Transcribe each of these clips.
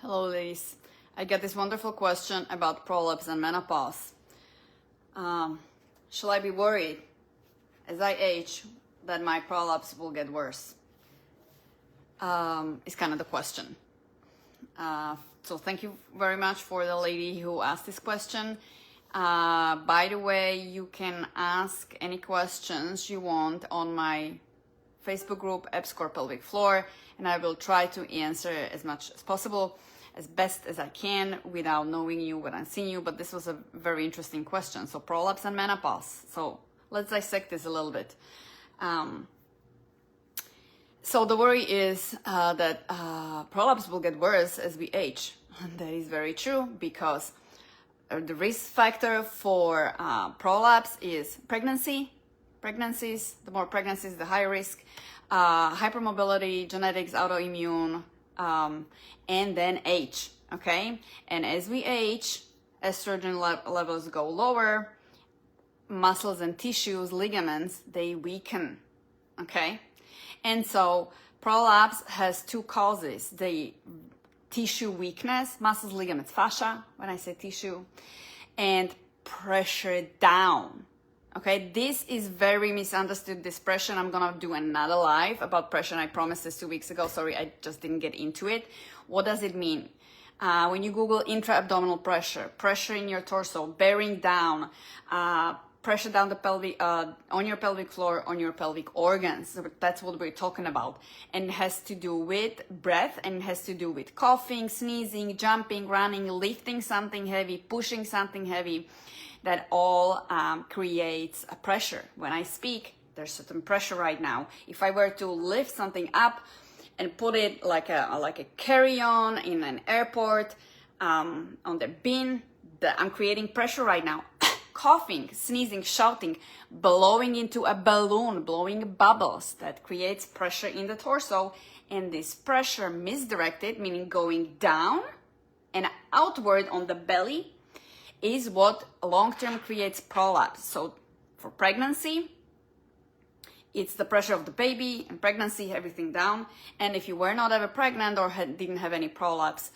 Hello, ladies. I get this wonderful question about prolapse and menopause. Shall I be worried as I age that my prolapse will get worse? Is kind of the question. So thank you very much for the lady who asked this question. By the way, you can ask any questions you want on my Facebook group, EBSCOR Pelvic Floor, and I will try to answer as much as possible, as best as I can, without knowing you, without seeing you. But this was a very interesting question. So prolapse and menopause. So let's dissect this a little bit. So the worry is that prolapse will get worse as we age. And that is very true, because the risk factor for prolapse is pregnancy. Pregnancies, the more pregnancies, the higher risk. Hypermobility, genetics, autoimmune, and then age, okay? And as we age, estrogen levels go lower, muscles and tissues, ligaments, they weaken, okay? And so prolapse has two causes: the tissue weakness, muscles, ligaments, fascia, when I say tissue, and pressure down. Okay, this is very misunderstood, this pressure. I'm gonna do another live about pressure, and I promised this 2 weeks ago. Sorry, I just didn't get into it. What does it mean? When you Google intra-abdominal pressure, pressure in your torso, bearing down, pressure down the pelvic, on your pelvic floor, on your pelvic organs. So that's what we're talking about. And it has to do with breath, and it has to do with coughing, sneezing, jumping, running, lifting something heavy, pushing something heavy. That all creates a pressure. When I speak, there's certain pressure right now. If I were to lift something up and put it like a carry-on in an airport, on the bin, I'm creating pressure right now. Coughing, sneezing, shouting, blowing into a balloon, blowing bubbles, that creates pressure in the torso. And this pressure misdirected, meaning going down and outward on the belly, is what long-term creates prolapse. So for pregnancy, it's the pressure of the baby, and pregnancy, everything down. And if you were not ever pregnant or didn't have any prolapse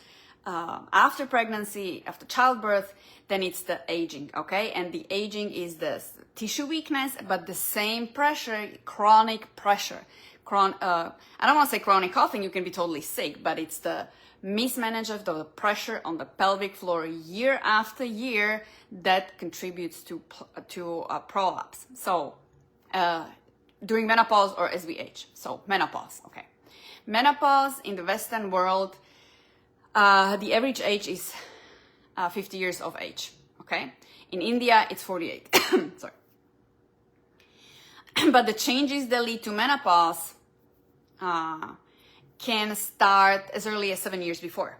after pregnancy, after childbirth, then it's the aging, okay? And the aging is the tissue weakness, but the same pressure, chronic pressure. I don't want to say chronic coughing, you can be totally sick, but it's the mismanagement of the pressure on the pelvic floor year after year that contributes to prolapse. So during menopause or as we age. So menopause, okay. Menopause in the Western world, the average age is 50 years of age, okay? In India, it's 48, sorry. But the changes that lead to menopause can start as early as 7 years before,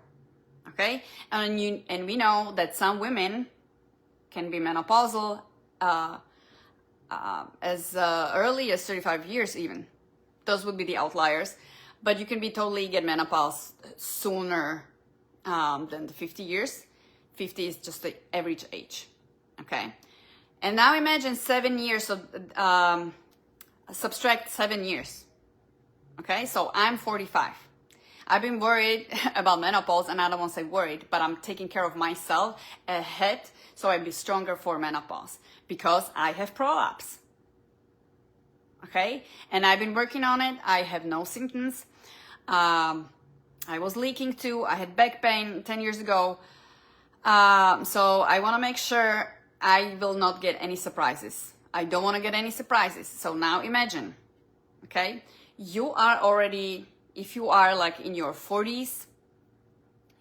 okay? And we know that some women can be menopausal as early as 35 years even. Those would be the outliers. But you can be totally get menopause sooner than the 50 years. 50 is just the average age, okay? And now imagine 7 years of, subtract 7 years. Okay, so I'm 45. I've been worried about menopause, and I don't want to say worried, but I'm taking care of myself ahead so I'll be stronger for menopause because I have prolapse. Okay, and I've been working on it. I have no symptoms. I was leaking too. I had back pain 10 years ago. So I want to make sure I will not get any surprises. I don't want to get any surprises. So now imagine, okay? You are already, if you are like in your 40s,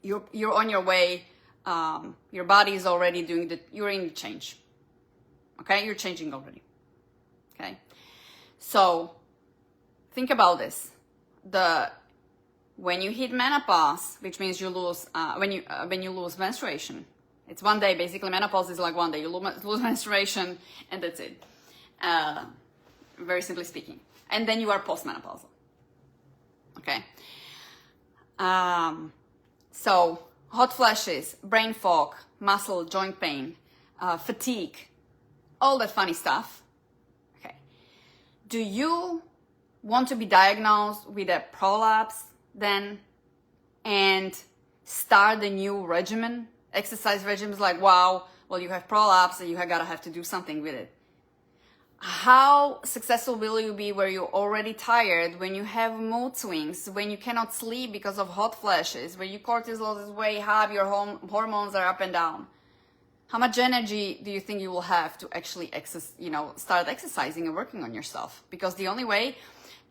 you're on your way, your body is already doing you're in the change, okay? You're changing already, okay? So think about this. When you hit menopause, which means you lose, when you lose menstruation, it's 1 day, basically menopause is like 1 day, you lose menstruation and that's it, very simply speaking. And then you are postmenopausal. Okay. So hot flashes, brain fog, muscle, joint pain, fatigue, all that funny stuff. Okay. Do you want to be diagnosed with a prolapse then and start a new regimen, exercise regimen, like, wow, well, you have prolapse and you gotta have to do something with it. How successful will you be where you're already tired, when you have mood swings, when you cannot sleep because of hot flashes, when your cortisol is way high, your hormones are up and down? How much energy do you think you will have to actually start exercising and working on yourself? Because the only way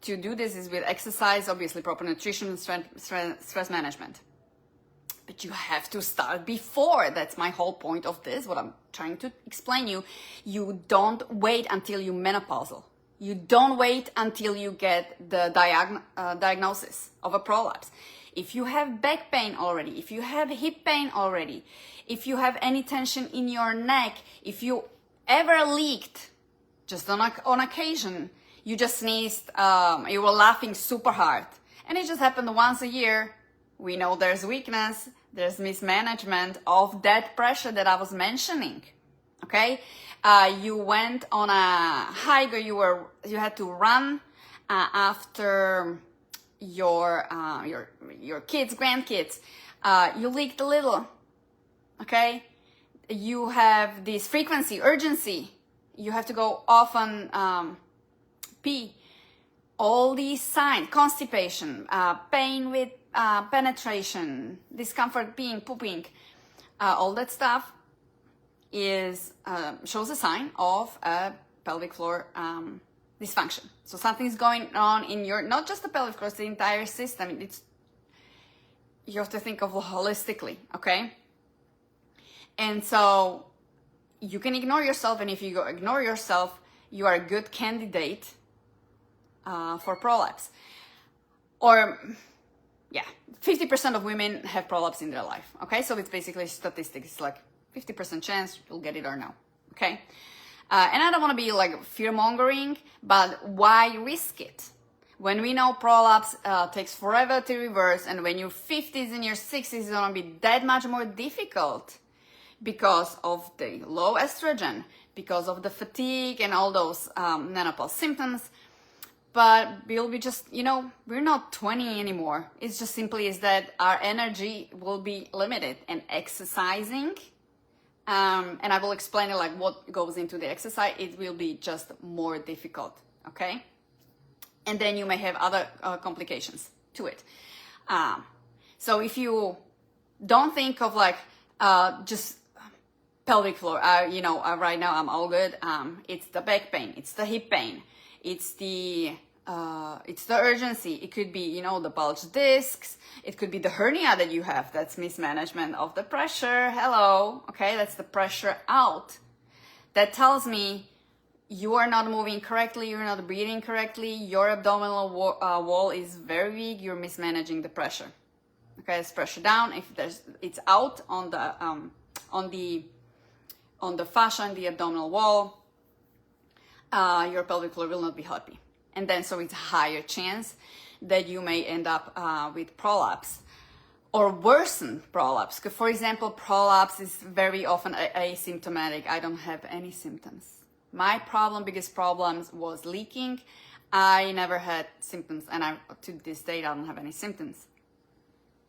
to do this is with exercise, obviously proper nutrition and stress management. But you have to start before. That's my whole point of this, what I'm trying to explain you. You don't wait until you're menopausal. You don't wait until you get the diagnosis of a prolapse. If you have back pain already, if you have hip pain already, if you have any tension in your neck, if you ever leaked, just on occasion, you just sneezed, you were laughing super hard, and it just happened once a year, we know there's weakness, there's mismanagement of that pressure that I was mentioning, okay? You went on a hike, or you had to run after your kids, grandkids, you leaked a little, okay? You have this frequency, urgency, you have to go often pee. All these signs, constipation, pain with penetration, discomfort peeing, pooping, all that stuff shows a sign of a pelvic floor dysfunction. So something's going on in not just the pelvic floor, it's the entire system. You have to think of it holistically, okay? And so you can ignore yourself, and if you ignore yourself, you are a good candidate for prolapse. Or, 50% of women have prolapse in their life, okay? So it's basically statistics. It's like 50% chance you'll get it or no, okay? And I don't want to be like fear-mongering, but why risk it? When we know prolapse takes forever to reverse, and when your 50s and your 60s is going to be that much more difficult because of the low estrogen, because of the fatigue and all those menopause symptoms. But we'll be just, we're not 20 anymore. It's just simply is that our energy will be limited, and exercising, and I will explain it like what goes into the exercise, it will be just more difficult, okay? And then you may have other complications to it. So if you don't think of like just pelvic floor, right now I'm all good. It's the back pain, it's the hip pain, it's the urgency. It could be, the bulge discs. It could be the hernia that you have. That's mismanagement of the pressure. Hello. Okay. That's the pressure out. That tells me you are not moving correctly. You're not breathing correctly. Your abdominal wall is very weak. You're mismanaging the pressure. Okay. It's pressure down. If it's out on the fascia and the abdominal wall, your pelvic floor will not be happy. And then so it's a higher chance that you may end up with prolapse or worsen prolapse. For example, prolapse is very often asymptomatic. I don't have any symptoms. My biggest problems was leaking. I never had symptoms, and to this day I don't have any symptoms.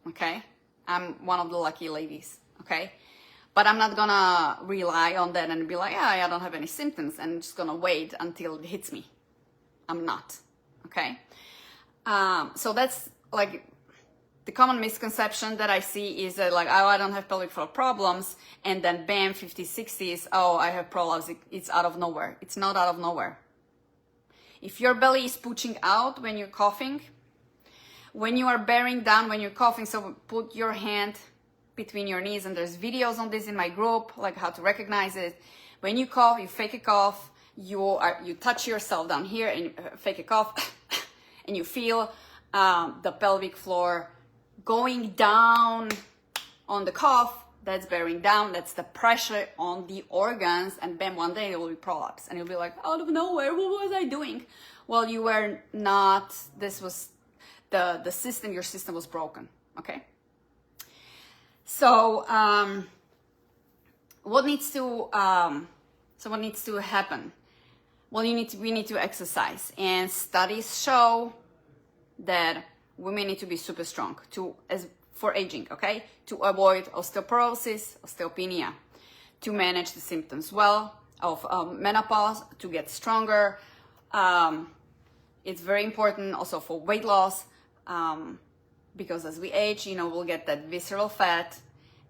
Okay? I'm one of the lucky ladies. Okay? But I'm not gonna rely on that and be like, I don't have any symptoms, and I'm just gonna wait until it hits me. I'm not, okay? So that's like the common misconception that I see is that like, I don't have pelvic floor problems, and then bam, 50s, 60s, I have prolapse. It's out of nowhere. It's not out of nowhere. If your belly is pushing out when you're coughing, when you are bearing down when you're coughing, so put your hand between your knees, and there's videos on this in my group, like how to recognize it. When you cough, you fake a cough, you touch yourself down here and fake a cough, and you feel the pelvic floor going down on the cough. That's bearing down, that's the pressure on the organs, and bam, one day it will be prolapse, and you'll be like, out of nowhere, what was I doing? Well, you were not, this was the system, your system was broken, okay? So, what needs to happen? Well, we need to exercise, and studies show that women need to be super strong for aging, okay? To avoid osteoporosis, osteopenia, to manage the symptoms well of menopause, to get stronger. It's very important also for weight loss, because as we age, we'll get that visceral fat,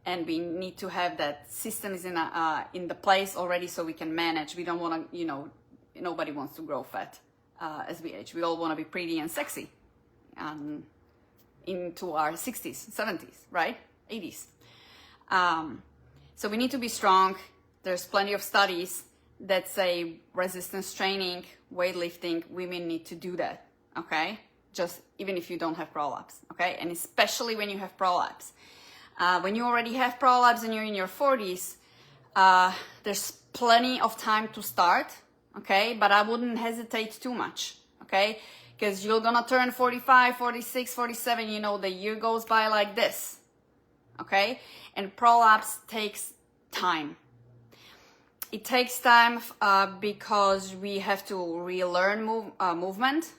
and we need to have that system is in the place already so we can manage. We don't want to, nobody wants to grow fat as we age. We all want to be pretty and sexy into our 60s, 70s, right? 80s. So we need to be strong. There's plenty of studies that say resistance training, weightlifting, women need to do that, okay? Just even if you don't have prolapse, okay? And especially when you have prolapse. When you already have prolapse and you're in your 40s, there's plenty of time to start, okay? But I wouldn't hesitate too much, okay? Because you're gonna turn 45, 46, 47, the year goes by like this, okay? And prolapse takes time. It takes time because we have to relearn movement.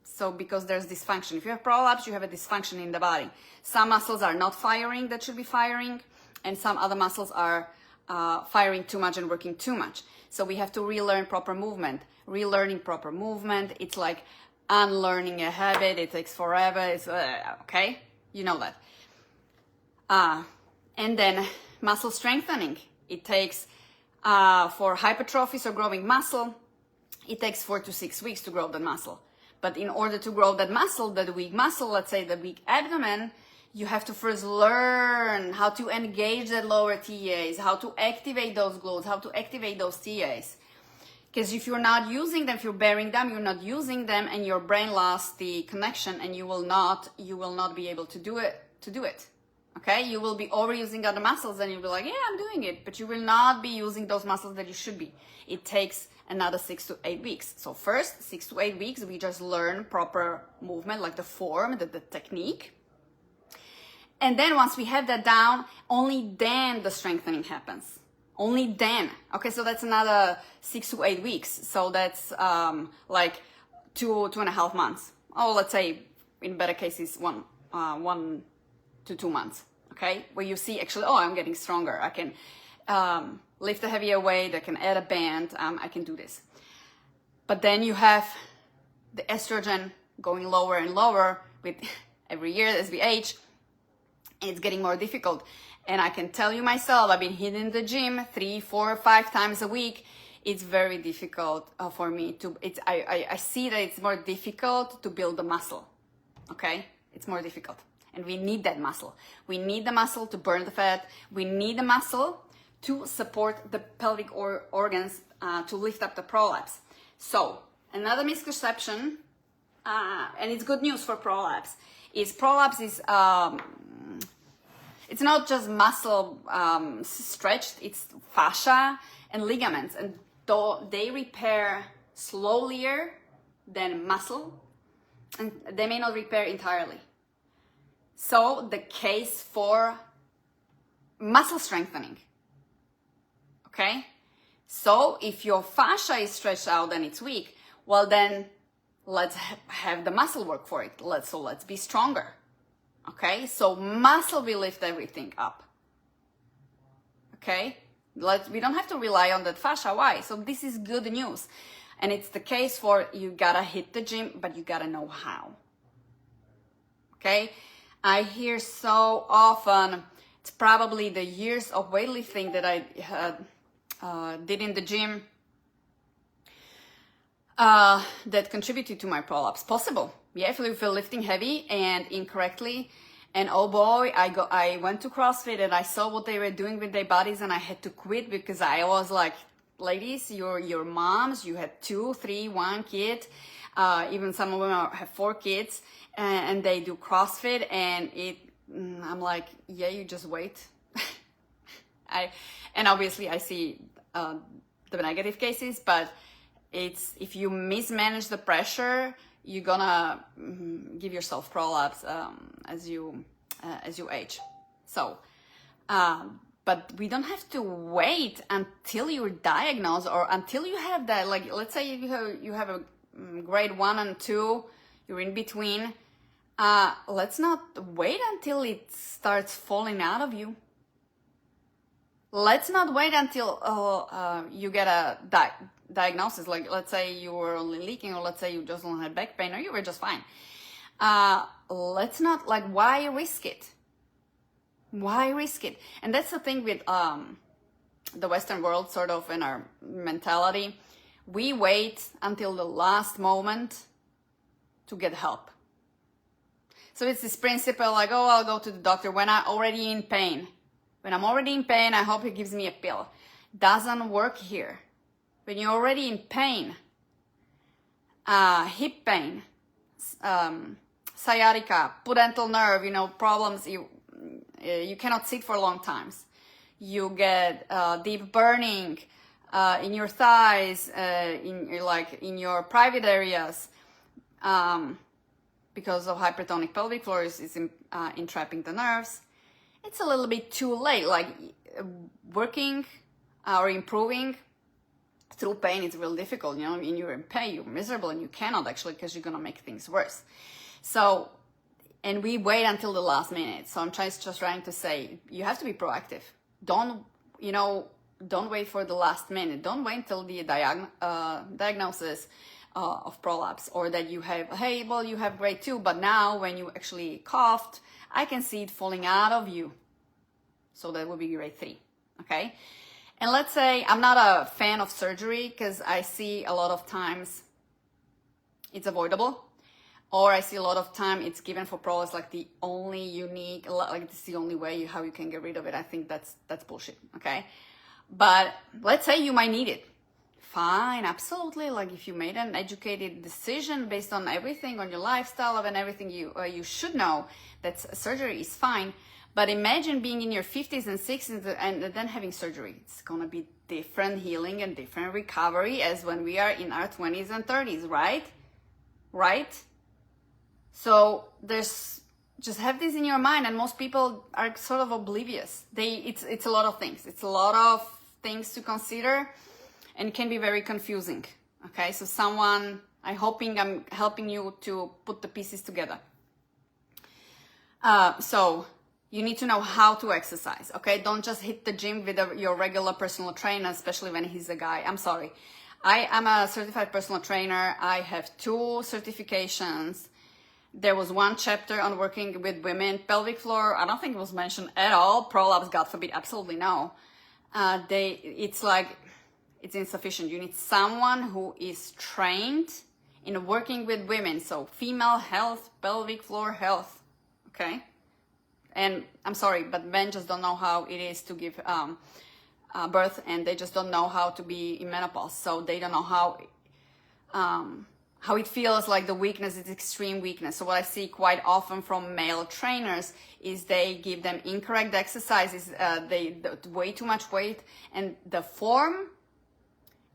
So because there's dysfunction. If you have prolapse, you have a dysfunction in the body. Some muscles are not firing that should be firing, and some other muscles are firing too much and working too much. So we have to relearn proper movement. Relearning proper movement, it's like unlearning a habit. It takes forever. It's okay, you know that. And then muscle strengthening. It takes for hypertrophy, so growing muscle, it takes 4 to 6 weeks to grow the muscle. But in order to grow that muscle, that weak muscle, let's say the weak abdomen, you have to first learn how to engage that lower TAs, how to activate those glutes, how to activate those TAs. Because if you're not using them, if you're bearing them, you're not using them, and your brain lost the connection, and you will not be able to do it. Okay? You will be overusing other muscles, and you'll be like, yeah, I'm doing it, but you will not be using those muscles that you should be. It takes another 6 to 8 weeks. So first 6 to 8 weeks, we just learn proper movement, like the form, the technique. And then once we have that down, only then the strengthening happens. Only then. Okay, so that's another 6 to 8 weeks. So that's like 2.5 months. Oh, let's say in better cases, 1 to 2 months. Okay, where you see actually, oh, I'm getting stronger. I can lift a heavier weight. I can add a band. I can do this. But then you have the estrogen going lower and lower with every year as we age. It's getting more difficult. And I can tell you myself, I've been hitting the gym 3, 4, 5 times a week. It's very difficult for me to, I see that it's more difficult to build the muscle. Okay? It's more difficult. And we need that muscle. We need the muscle to burn the fat. We need the muscle to support the pelvic organs to lift up the prolapse. So another misconception, and it's good news for prolapse, is it's not just muscle stretched, it's fascia and ligaments, and though they repair slower than muscle, and they may not repair entirely. So the case for muscle strengthening, okay? So if your fascia is stretched out and it's weak, well then let's have the muscle work for it. Let's be stronger, okay? So muscle will lift everything up, okay? We don't have to rely on that fascia. Why? So this is good news. And it's the case for you gotta hit the gym, but you gotta know how, okay? I hear so often, it's probably the years of weightlifting that I did in the gym that contributed to my prolapse. Possible. Yeah, if you're lifting heavy and incorrectly. And oh boy, I went to CrossFit and I saw what they were doing with their bodies, and I had to quit because I was like, ladies, you're moms, you had 2, 3, 1 kid. Even some of them have 4 kids, and they do CrossFit, and I'm like, yeah, you just wait. And obviously I see the negative cases, but if you mismanage the pressure, you're gonna give yourself prolapse as you age. So, but we don't have to wait until you're diagnosed or until you have that. Like, let's say you have a grade 1 and 2, you're in between. let's not wait until it starts falling out of you. Let's not wait until you get a diagnosis. Like, let's say you were only leaking, or let's say you just don't have back pain, or you were just fine. Let's not, like, why risk it? Why risk it? And that's the thing with the Western world, sort of, in our mentality. We wait until the last moment to get help. So it's this principle, like, oh, I'll go to the doctor when I'm already in pain. When I'm already in pain, I hope he gives me a pill. Doesn't work here. When you're already in pain, hip pain, sciatica, pudendal nerve, problems, you cannot sit for long times. You get deep burning in your thighs, in your private areas, because of hypertonic pelvic floor is entrapping the nerves. It's a little bit too late. Like, working or improving through pain is real difficult. And you're in pain, you're miserable, and you cannot actually, because you're gonna make things worse. So, and we wait until the last minute. So I'm just trying to say, you have to be proactive. Don't wait for the last minute. Don't wait until the diagnosis of prolapse, or that you have, hey, well, you have grade 2, but now when you actually coughed, I can see it falling out of you. So that would be grade 3, okay? And let's say I'm not a fan of surgery, because I see a lot of times it's avoidable, or I see a lot of time it's given for prolapse, like the only unique, like this is the only way how you can get rid of it. I think that's bullshit, okay? But let's say you might need it. Fine, absolutely. Like, if you made an educated decision based on everything, on your lifestyle and everything you should know, that surgery is fine. But imagine being in your 50s and 60s and then having surgery. It's gonna be different healing and different recovery as when we are in our 20s and 30s, right? Right? So just have this in your mind, and most people are sort of oblivious. It's a lot of things. It's a lot of things to consider, and it can be very confusing. Okay, so I'm helping you to put the pieces together. So you need to know how to exercise, okay? Don't just hit the gym with your regular personal trainer, especially when he's a guy. I'm sorry. I am a certified personal trainer. I have 2 certifications. There was 1 chapter on working with women. Pelvic floor, I don't think it was mentioned at all. Prolapse, God forbid, absolutely no. It's insufficient. You need someone who is trained in working with women. So female health, pelvic floor health, okay? And I'm sorry, but men just don't know how it is to give birth, and they just don't know how to be in menopause. So they don't know how it feels, like the weakness is extreme weakness. So what I see quite often from male trainers is they give them incorrect exercises, they way too much weight, and the form,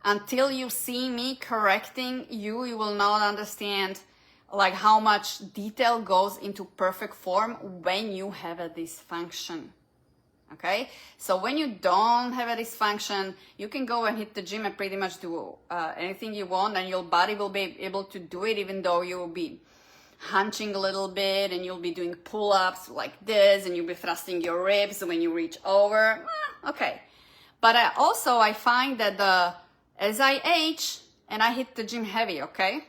until you see me correcting you will not understand like how much detail goes into perfect form when you have a dysfunction. Okay, so when you don't have a dysfunction, you can go and hit the gym and pretty much do anything you want, and your body will be able to do it, even though you will be hunching a little bit, and you'll be doing pull-ups like this, and you'll be thrusting your ribs when you reach over. Okay, but I find that as I age and I hit the gym heavy, okay,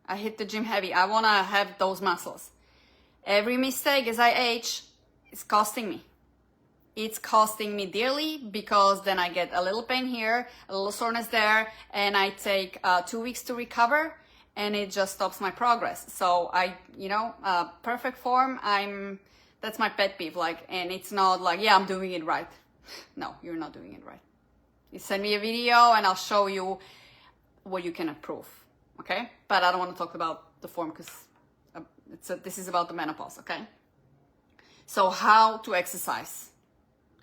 I hit the gym heavy, I want to have those muscles. Every mistake as I age is costing me. It's costing me dearly, because then I get a little pain here, a little soreness there, and I take 2 weeks to recover, and it just stops my progress. So perfect form, that's my pet peeve. Like, and it's not like, yeah, I'm doing it right. No, you're not doing it right. You send me a video and I'll show you what you can improve. Okay? But I don't want to talk about the form, because this is about the menopause. Okay? So how to exercise.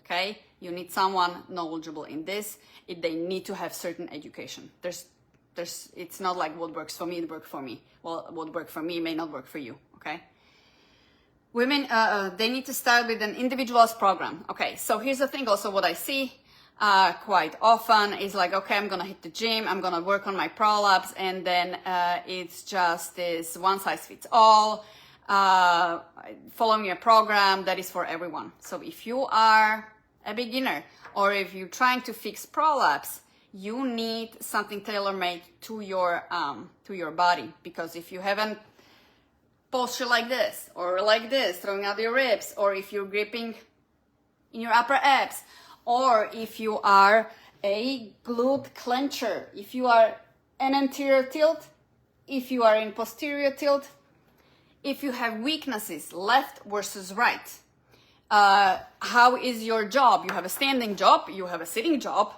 Okay, you need someone knowledgeable in this. They need to have certain education. It's not like what works for me, it works for me. Well, what works for me may not work for you, okay? Women, they need to start with an individualized program. Okay, so here's the thing also, what I see quite often is like, okay, I'm gonna hit the gym, I'm gonna work on my prolapse, and then it's just this one size fits all. following a program that is for everyone. So if you are a beginner or if you're trying to fix prolapse, you need something tailor-made to your body, because if you haven't posture like this or like this, throwing out your ribs, or if you're gripping in your upper abs, or if you are a glute clencher, if you are an anterior tilt, if you are in posterior tilt, if you have weaknesses, left versus right, how is your job? You have a standing job, you have a sitting job.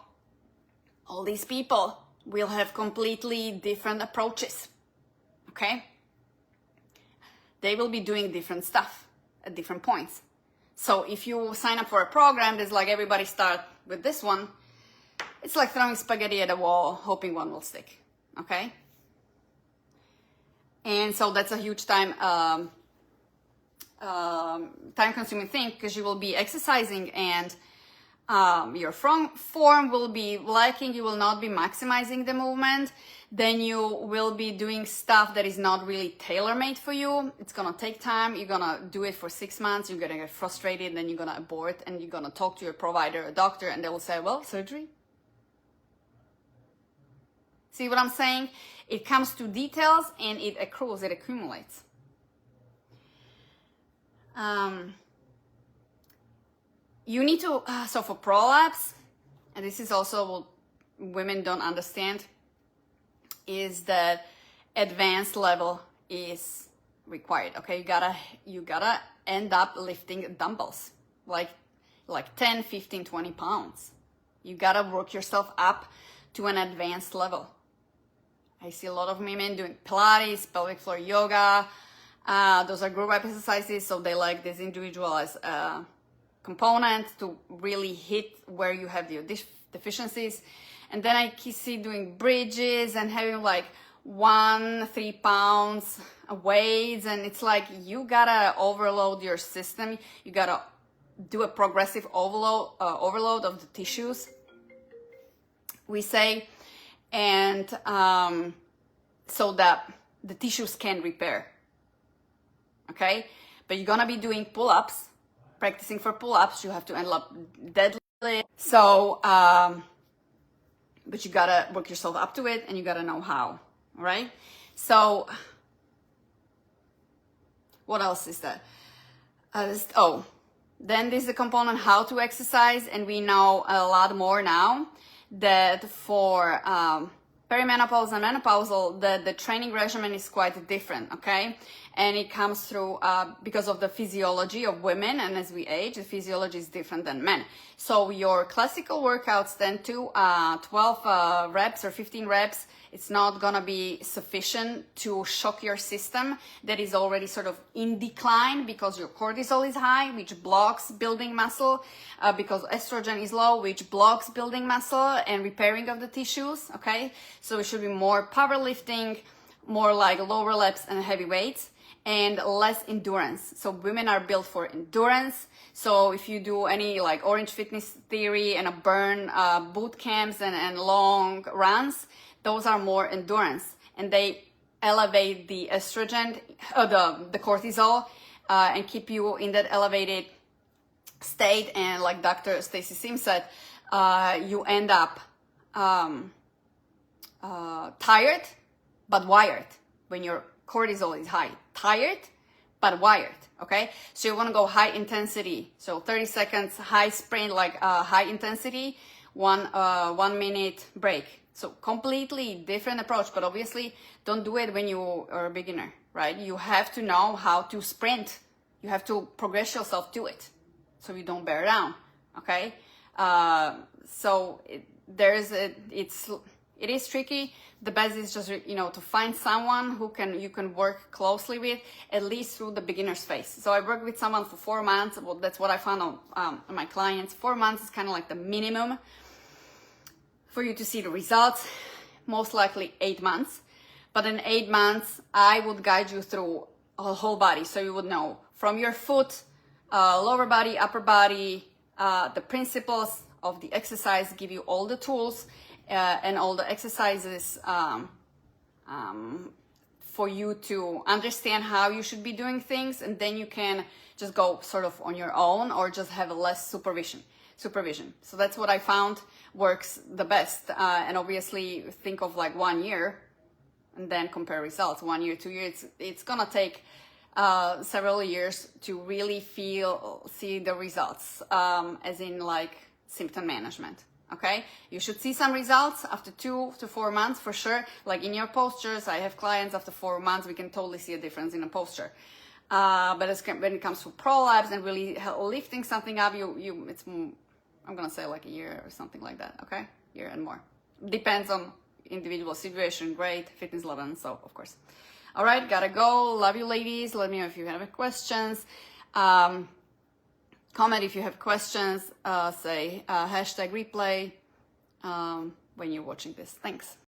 All these people will have completely different approaches, okay? They will be doing different stuff at different points. So if you sign up for a program that's like everybody start with this one, it's like throwing spaghetti at a wall, hoping one will stick, okay? And so that's a huge time-consuming thing, because you will be exercising and your form will be lacking. You will not be maximizing the movement. Then you will be doing stuff that is not really tailor-made for you. It's gonna take time. You're gonna do it for 6 months. You're gonna get frustrated. Then you're gonna abort, and you're gonna talk to your provider, a doctor, and they will say, well, surgery. See what I'm saying? It comes to details and it accrues, it accumulates. You need to, so for prolapse, and this is also what women don't understand, is that advanced level is required, okay? You gotta end up lifting dumbbells, like 10, 15, 20 pounds. You gotta work yourself up to an advanced level. I see a lot of women doing Pilates, pelvic floor yoga. Those are group exercises, so they like this individualized component to really hit where you have your deficiencies. And then I see doing bridges and having like 3 pounds weights, and it's like you gotta overload your system. You gotta do a progressive overload of the tissues, we say, and so that the tissues can repair, okay? But you're gonna be doing pull-ups, practicing for pull-ups. You have to end up deadlift. So, but you gotta work yourself up to it, and you gotta know how, right? So, what else is that? Then there's the component how to exercise, and we know a lot more now that for perimenopause and menopausal, the training regimen is quite different, okay? And it comes through because of the physiology of women, and as we age, the physiology is different than men. So your classical workouts tend to 12 reps or 15 reps, it's not gonna be sufficient to shock your system that is already sort of in decline, because your cortisol is high, which blocks building muscle, because estrogen is low, which blocks building muscle and repairing of the tissues, okay? So it should be more powerlifting, more like lower reps and heavy weights, and less endurance. So women are built for endurance. So if you do any like Orange Fitness Theory and a burn boot camps and long runs, those are more endurance, and they elevate the estrogen, the cortisol, and keep you in that elevated state. And like Dr. Stacy Sims said, you end up tired but wired when your cortisol is high. Tired but wired, okay? So you want to go high intensity, so 30 seconds high sprint, like high intensity, 1 minute break. So completely different approach, but obviously don't do it when you are a beginner, right? You have to know how to sprint. You have to progress yourself to it so you don't bear down, okay? So it is tricky. The best is just, to find someone who you can work closely with, at least through the beginner's phase. So I worked with someone for 4 months. Well, that's what I found on my clients. 4 months is kind of like the minimum for you to see the results, most likely 8 months. But in 8 months, I would guide you through a whole body. So you would know from your foot, lower body, upper body, the principles of the exercise, give you all the tools and all the exercises for you to understand how you should be doing things, and then you can just go sort of on your own or just have less supervision. So that's what I found works the best. And obviously think of like 1 year and then compare results. 1 year, 2 years, it's gonna take several years to really see the results, as in like symptom management. Okay, you should see some results after 2 to 4 months for sure. Like in your postures, I have clients after 4 months, we can totally see a difference in a posture. But when it comes to prolapse and really lifting something up, I'm gonna say like a year or something like that. Okay, year and more. Depends on individual situation, grade, fitness level, and so of course. All right, gotta go. Love you, ladies. Let me know if you have any questions. Comment if you have questions. Say hashtag replay when you're watching this. Thanks.